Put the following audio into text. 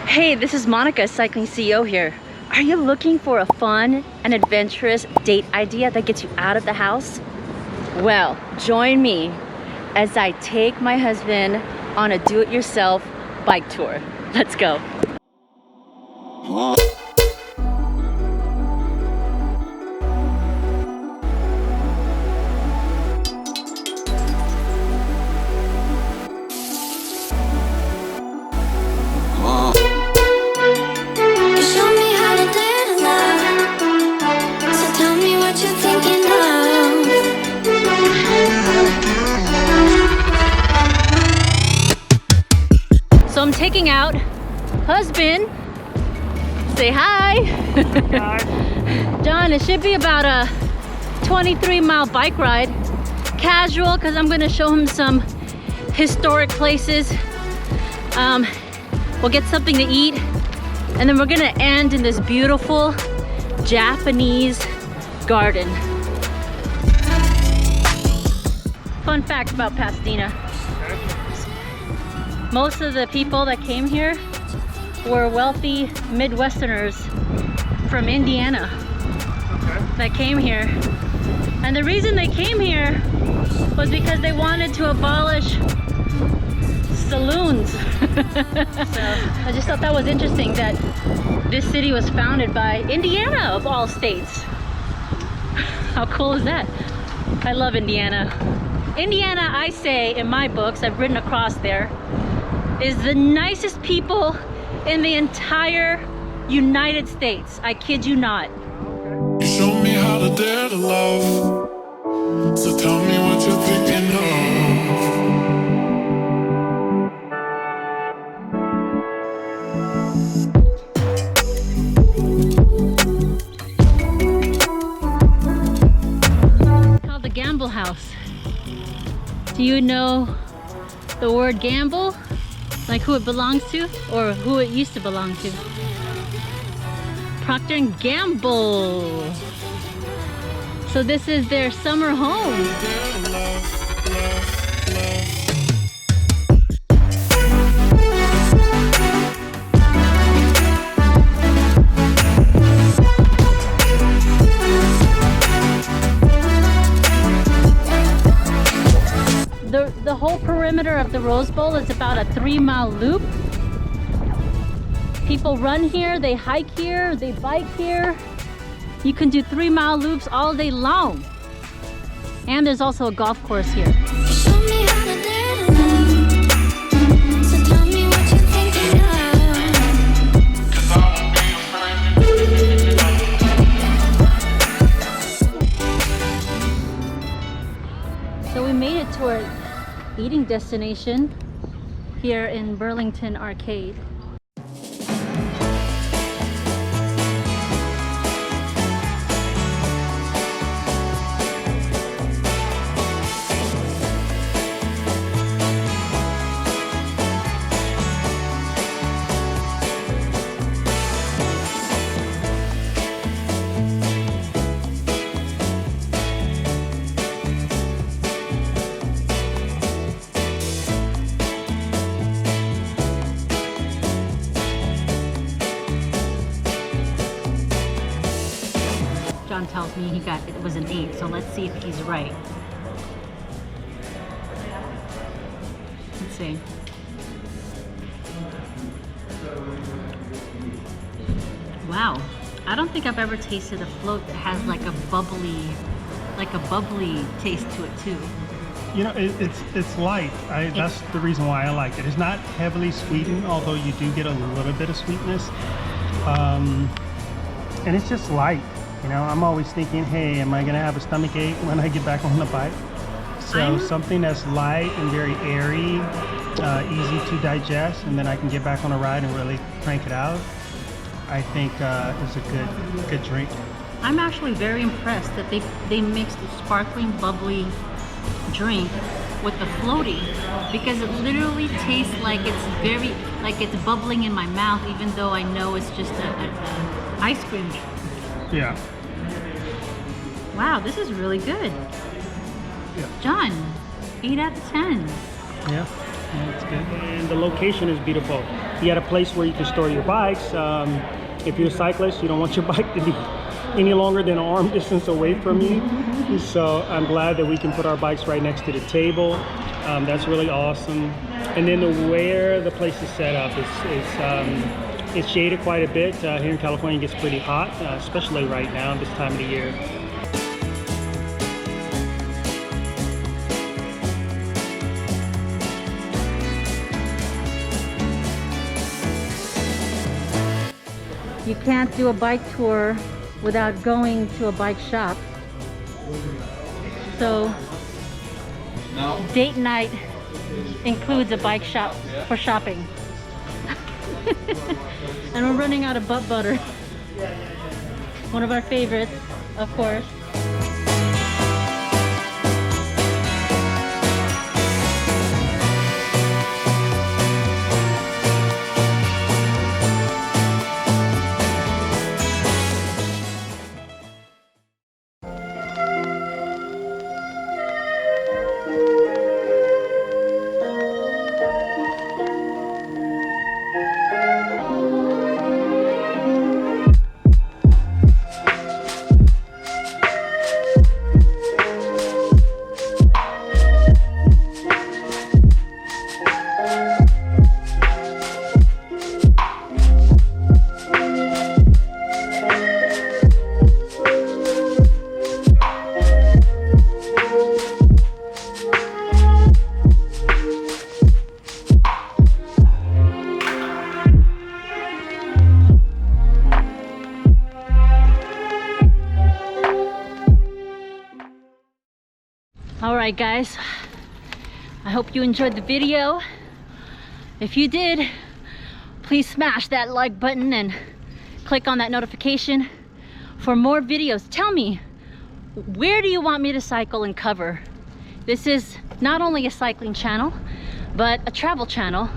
Hey, this is Monica, Cycling CEO here. Are you looking for a fun and adventurous date idea that gets you out of the house? Well, join me as I take my husband on a do-it-yourself bike tour. Let's go. So I'm taking out husband. Say hi. Hi. John, it should be about a 23-mile bike ride. Casual, because I'm gonna show him some historic places. We'll get something to eat, and then we're gonna end in this beautiful Japanese garden. Fun fact about Pasadena. Most of the people that came here were wealthy Midwesterners from Indiana that came here. And the reason they came here was because they wanted to abolish saloons. So I just thought that was interesting that this city was founded by Indiana of all states. How cool is that? I love Indiana. Indiana, I say in my books, I've written across there, is the nicest people in the entire United States. I kid you not. You show me how to dare to love, so tell me what you're thinking of. Called the Gamble House. Do you know the word gamble? Like who it belongs to, or who it used to belong to? Procter & Gamble. So this is their summer home. The whole perimeter of the Rose Bowl is about a 3-mile loop. People run here, they hike here, they bike here. You can do 3-mile loops all day long. And there's also a golf course here. So we made it to our eating destination here in Burlington Arcade. John tells me it was an 8, so let's see if he's right. Let's see. Wow, I don't think I've ever tasted a float that has like a bubbly taste to it too. You know, it's light. That's the reason why I like it. It's not heavily sweetened, although you do get a little bit of sweetness. And it's just light. You know, I'm always thinking, hey, am I gonna have a stomach ache when I get back on the bike? So something that's light and very airy, easy to digest, and then I can get back on a ride and really crank it out, I think is a good drink. I'm actually very impressed that they mixed the sparkling bubbly drink with the floaty, because it literally tastes like it's bubbling in my mouth, even though I know it's just a ice cream. Yeah. Wow, this is really good. Yeah. John, 8 out of 10. Yeah. That's good. And the location is beautiful. You got a place where you can store your bikes. If you're a cyclist, you don't want your bike to be any longer than an arm distance away from you. So I'm glad that we can put our bikes right next to the table. That's really awesome. And then where the place is set up it's shaded quite a bit. Here in California it gets pretty hot, especially right now, this time of the year. You can't do a bike tour without going to a bike shop. So date night includes a bike shop for shopping. And we're running out of butt butter. One of our favorites, of course. Alright guys, I hope you enjoyed the video. If you did, please smash that like button and click on that notification for more videos. Tell me, where do you want me to cycle and cover? This is not only a cycling channel, but a travel channel